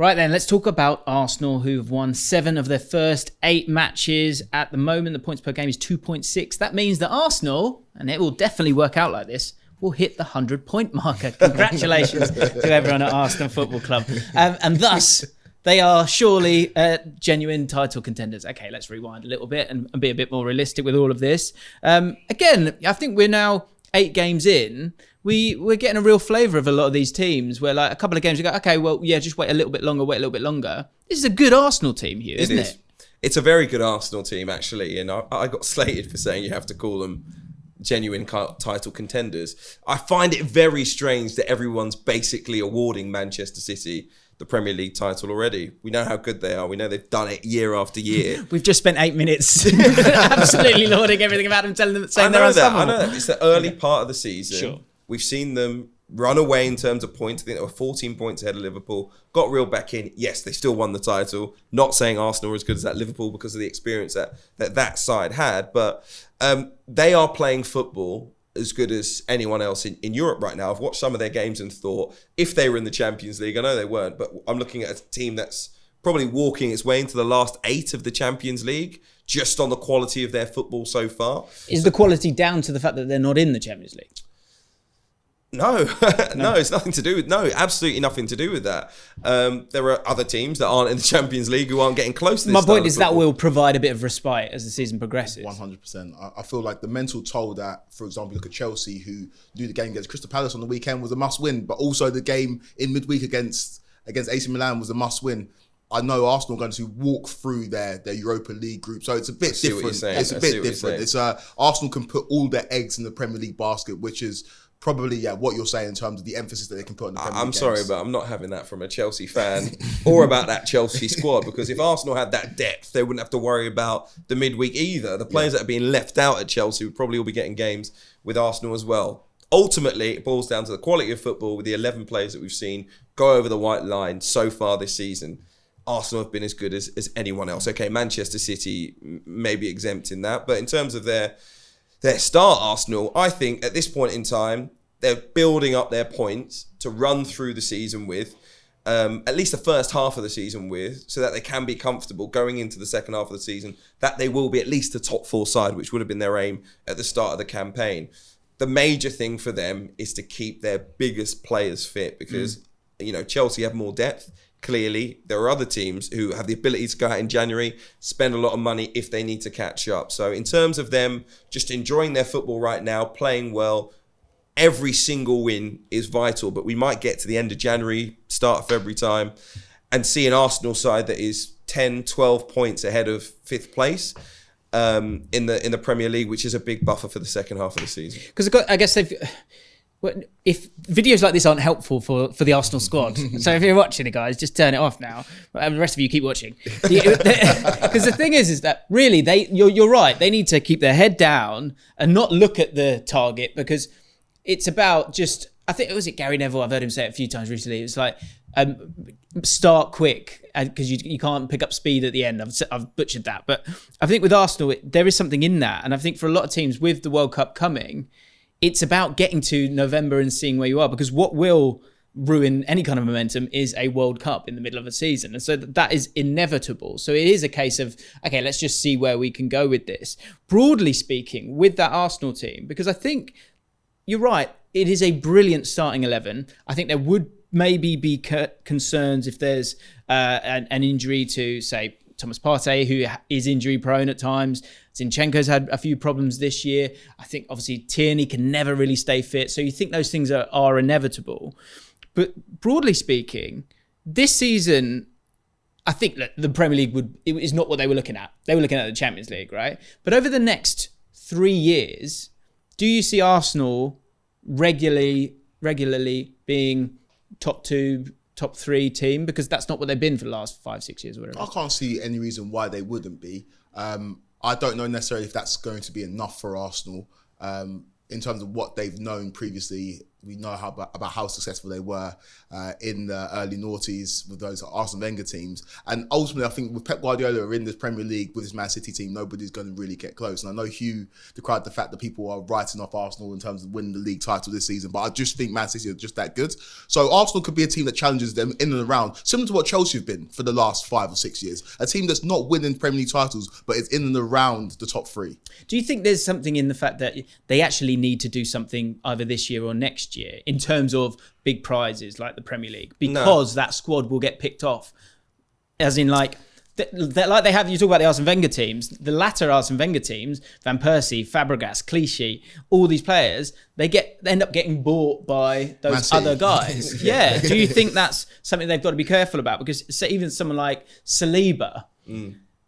Right then, let's talk about Arsenal, who have won 7 of their first 8 matches. At the moment, the points per game is 2.6. That means that Arsenal, and it will definitely work out like this, will hit the 100-point marker. Congratulations to everyone at Arsenal Football Club. And thus, they are surely genuine title contenders. Okay, let's rewind a little bit and be a bit more realistic with all of this. Again, I think we're now 8 games in. We're getting a real flavour of a lot of these teams where like a couple of games you go, okay, well, yeah, just wait a little bit longer. This is a good Arsenal team, Hugh, isn't it? It's a very good Arsenal team, actually. And I got slated for saying you have to call them genuine title contenders. I find it very strange that everyone's basically awarding Manchester City the Premier League title already. We know how good they are. We know they've done it year after year. We've just spent 8 minutes absolutely lauding everything about them, saying they're unstoppable. I know that. It's the early part of the season. Sure. We've seen them run away in terms of points. I think they were 14 points ahead of Liverpool. Got reeled back in. Yes, they still won the title. Not saying Arsenal are as good as that Liverpool because of the experience that side had. But they are playing football as good as anyone else in Europe right now. I've watched some of their games and thought, if they were in the Champions League, I know they weren't, but I'm looking at a team that's probably walking its way into the last 8 of the Champions League just on the quality of their football so far. Is the quality down to the fact that they're not in the Champions League? No, it's nothing to do with, absolutely nothing to do with that. There are other teams that aren't in the Champions League who aren't getting close to this. My point is that will provide a bit of respite as the season progresses. 100%. I feel like the mental toll that, for example, look at Chelsea, who do the game against Crystal Palace on the weekend was a must-win, but also the game in midweek against AC Milan was a must-win. I know Arsenal are going to walk through their Europa League group, so it's a bit different. It's a bit different. It's Arsenal can put all their eggs in the Premier League basket, which is probably what you're saying in terms of the emphasis that they can put on the Premier League games. Sorry, but I'm not having that from a Chelsea fan or about that Chelsea squad, because if Arsenal had that depth, they wouldn't have to worry about the midweek either. The players that are being left out at Chelsea would probably all be getting games with Arsenal as well. Ultimately, it boils down to the quality of football with the 11 players that we've seen go over the white line so far this season. Arsenal have been as good as anyone else. Okay, Manchester City may be exempt in that, but in terms of their start, Arsenal, I think at this point in time, they're building up their points to run through the season with, at least the first half of the season with, so that they can be comfortable going into the second half of the season, that they will be at least a top 4 side, which would have been their aim at the start of the campaign. The major thing for them is to keep their biggest players fit because, Chelsea have more depth. Clearly, there are other teams who have the ability to go out in January, spend a lot of money if they need to catch up. So in terms of them just enjoying their football right now, playing well, every single win is vital. But we might get to the end of January, start of February time, and see an Arsenal side that is 10, 12 points ahead of 5th place in the Premier League, which is a big buffer for the second half of the season. Because I guess if videos like this aren't helpful for the Arsenal squad, so if you're watching it, guys, just turn it off now. The rest of you keep watching. Because the thing is that really you're right. They need to keep their head down and not look at the target, because it's about just, I think, was it Gary Neville? I've heard him say it a few times recently. It's like, start quick, because you can't pick up speed at the end. I've butchered that. But I think with Arsenal, there is something in that. And I think for a lot of teams with the World Cup coming, it's about getting to November and seeing where you are, because what will ruin any kind of momentum is a World Cup in the middle of a season. And so that is inevitable. So it is a case of, okay, let's just see where we can go with this. Broadly speaking, with that Arsenal team, because I think you're right, it is a brilliant starting 11. I think there would maybe be concerns if there's an injury to, say, Thomas Partey, who is injury prone at times. Zinchenko's had a few problems this year. I think obviously Tierney can never really stay fit. So you think those things are inevitable. But broadly speaking, this season, I think that the Premier League is not what they were looking at. They were looking at the Champions League, right? But over the next 3 years, do you see Arsenal regularly being top 2, top 3 team? Because that's not what they've been for the last 5-6 years or whatever. I can't see any reason why they wouldn't be. I don't know necessarily if that's going to be enough for Arsenal in terms of what they've known previously we know about how successful they were in the early noughties with those Arsene Wenger teams. And ultimately, I think with Pep Guardiola in this Premier League with his Man City team, nobody's going to really get close. And I know Hugh decried the fact that people are writing off Arsenal in terms of winning the league title this season, but I just think Man City are just that good. So Arsenal could be a team that challenges them in and around, similar to what Chelsea have been for the last 5 or 6 years. A team that's not winning Premier League titles, but is in and around the top 3. Do you think there's something in the fact that they actually need to do something either this year or next year in terms of big prizes like the Premier League? Because that squad will get picked off. As in like they have, you talk about the Arsene Wenger teams, the latter Arsene Wenger teams, Van Persie, Fabregas, Clichy, all these players, they end up getting bought by those other guys. Yeah. Do you think that's something they've got to be careful about? Because even someone like Saliba,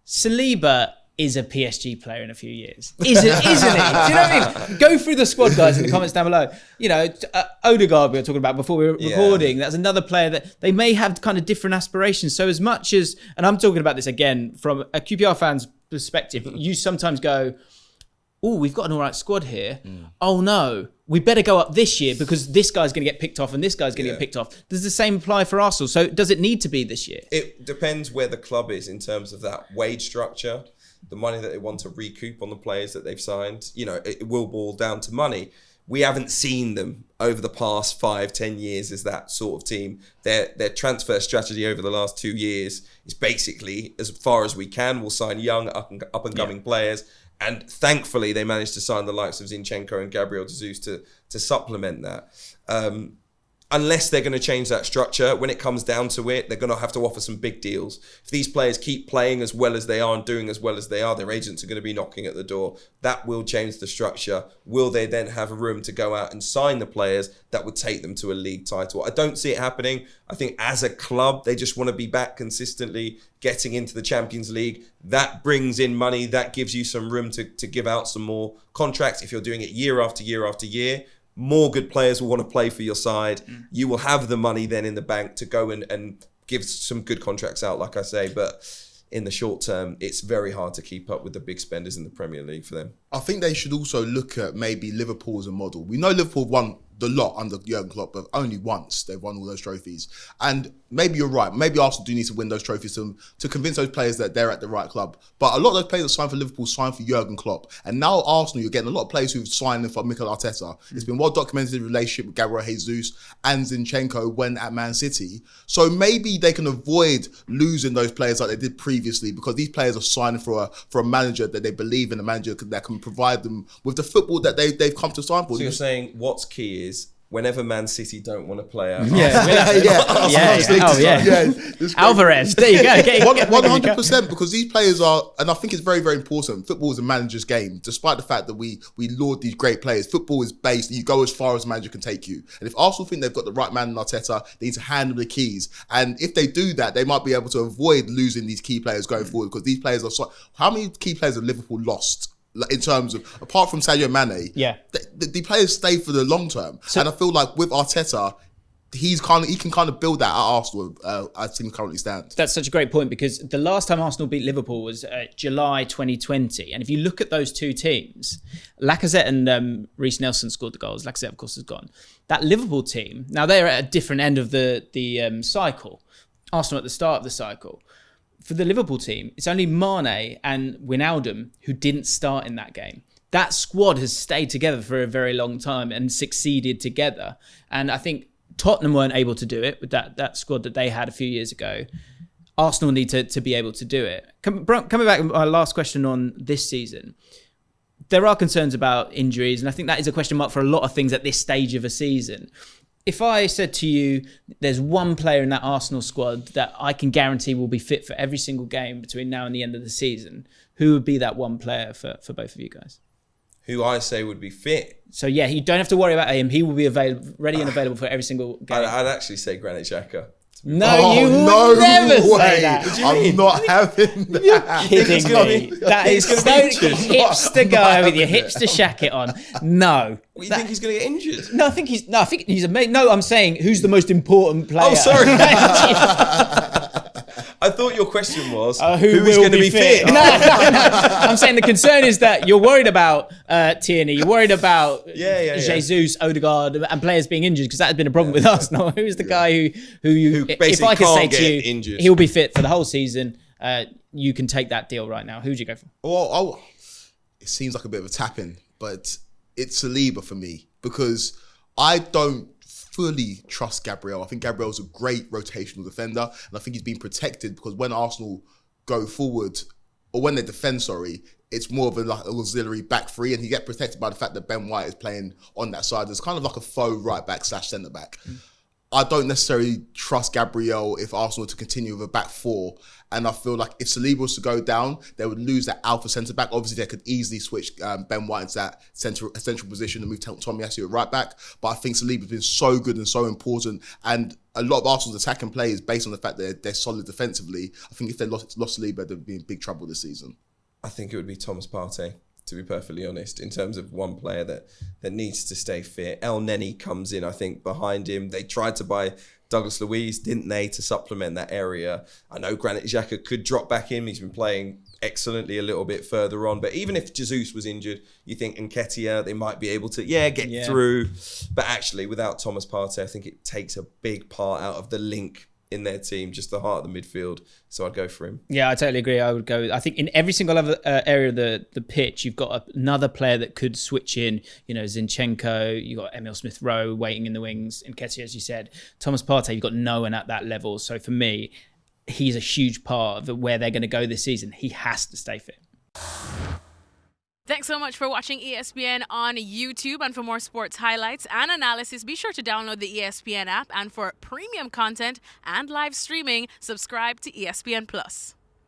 Saliba is a PSG player in a few years. Isn't he? Do you know what I mean? Go through the squad, guys, in the comments down below. You know, Odegaard we were talking about before we were recording. That's another player that they may have kind of different aspirations. So as much as, and I'm talking about this again from a QPR fan's perspective, you sometimes go, oh, we've got an all right squad here. Oh no, we better go up this year because this guy's going to get picked off and this guy's going to get picked off. Does the same apply for Arsenal? So does it need to be this year? It depends where the club is in terms of that wage structure, the money that they want to recoup on the players that they've signed. You know, it will boil down to money. We haven't seen them over the past 5-10 years as that sort of team. Their transfer strategy over the last 2 years is basically, as far as we can, we'll sign young up and coming players. And thankfully, they managed to sign the likes of Zinchenko and Gabriel Jesus to supplement that. Unless they're going to change that structure, when it comes down to it, they're going to have to offer some big deals. If these players keep playing as well as they are and doing as well as they are, their agents are going to be knocking at the door. That will change the structure. Will they then have room to go out and sign the players that would take them to a league title? I don't see it happening. I think as a club, they just want to be back consistently, getting into the Champions League. That brings in money. That gives you some room to give out some more contracts. If you're doing it year after year after year, more good players will want to play for your side. You will have the money then in the bank to go and give some good contracts out, like I say. But in the short term, it's very hard to keep up with the big spenders in the Premier League for them. I think they should also look at maybe Liverpool as a model. We know Liverpool won the lot under Jurgen Klopp, but only once they've won all those trophies. And maybe you're right. Maybe Arsenal do need to win those trophies to convince those players that they're at the right club. But a lot of those players that signed for Liverpool signed for Jurgen Klopp. And now Arsenal, you're getting a lot of players who've signed for Mikel Arteta. It's been well documented the relationship with Gabriel Jesus and Zinchenko when at Man City. So maybe they can avoid losing those players like they did previously because these players are signing for a manager that they believe in, a manager that can provide them with the football that they've come to sign for. So you're saying what's key is whenever Man City don't want to play out. Alvarez, there you go. 100%, because these players are, and I think it's very, very important. Football is a manager's game. Despite the fact that we laud these great players, football is based, you go as far as a manager can take you. And if Arsenal think they've got the right man in Arteta, they need to hand them the keys. And if they do that, they might be able to avoid losing these key players going forward, because these players are so, how many key players have Liverpool lost? In terms of, apart from Sadio Mane, the players stay for the long term. So, and I feel like with Arteta, he can kind of build that at Arsenal as things currently stand. That's such a great point, because the last time Arsenal beat Liverpool was July 2020. And if you look at those two teams, Lacazette and Reece Nelson scored the goals. Lacazette, of course, is gone. That Liverpool team, now they're at a different end of the cycle. Arsenal at the start of the cycle. For the Liverpool team, it's only Mane and Wijnaldum who didn't start in that game. That squad has stayed together for a very long time and succeeded together. And I think Tottenham weren't able to do it with that squad that they had a few years ago. Arsenal need to be able to do it. Coming back to my last question on this season, there are concerns about injuries, and I think that is a question mark for a lot of things at this stage of a season. If I said to you, there's one player in that Arsenal squad that I can guarantee will be fit for every single game between now and the end of the season, who would be that one player for both of you guys? Who I say would be fit? So yeah, you don't have to worry about him. He will be ready and available for every single game. I'd actually say Granit Xhaka. No, you would never say that. I'm not having that. You're kidding me. That is so hipster guy with your hipster shacket on. No. What, you think he's going to get injured? No, I think he's amazing. No, I'm saying who's the most important player. Oh, sorry. I thought your question was who was will going to be fit. No. I'm saying the concern is that you're worried about Tierney, you're worried about Jesus, Odegaard, and players being injured, because that has been a problem with Arsenal. Who's the guy who if I could say to you, injured. He'll be fit for the whole season, you can take that deal right now. Who'd you go for? Well, it seems like a bit of a tap-in, but it's Saliba for me, because I don't fully trust Gabriel. I think Gabriel's a great rotational defender, and I think he's been protected because when Arsenal go forward, or when they defend, it's more of an auxiliary back three, and he gets protected by the fact that Ben White is playing on that side. It's kind of like a faux right back / centre back. I don't necessarily trust Gabriel if Arsenal to continue with a back four. And I feel like if Saliba was to go down, they would lose that alpha centre back. Obviously, they could easily switch Ben White into that central position and move Tomiyasu at right back. But I think Saliba's been so good and so important. And a lot of Arsenal's attacking play is based on the fact that they're solid defensively. I think if they lost Saliba, they'd be in big trouble this season. I think it would be Thomas Partey, to be perfectly honest, in terms of one player that needs to stay fit. El Neni comes in, I think, behind him. They tried to buy Douglas Luiz, didn't they, to supplement that area. I know Granit Xhaka could drop back in. He's been playing excellently a little bit further on. But even if Jesus was injured, you think Nketiah, they might be able to, get through. But actually, without Thomas Partey, I think it takes a big part out of the link in their team, just the heart of the midfield. So I'd go for him. Yeah, I totally agree. I would go. I think in every single other area of the pitch, you've got another player that could switch in. You know, Zinchenko, you've got Emil Smith-Rowe waiting in the wings, and Nketiah, as you said. Thomas Partey, you've got no one at that level. So for me, he's a huge part of where they're going to go this season. He has to stay fit. Thanks so much for watching ESPN on YouTube. And for more sports highlights and analysis, be sure to download the ESPN app. And for premium content and live streaming, subscribe to ESPN Plus.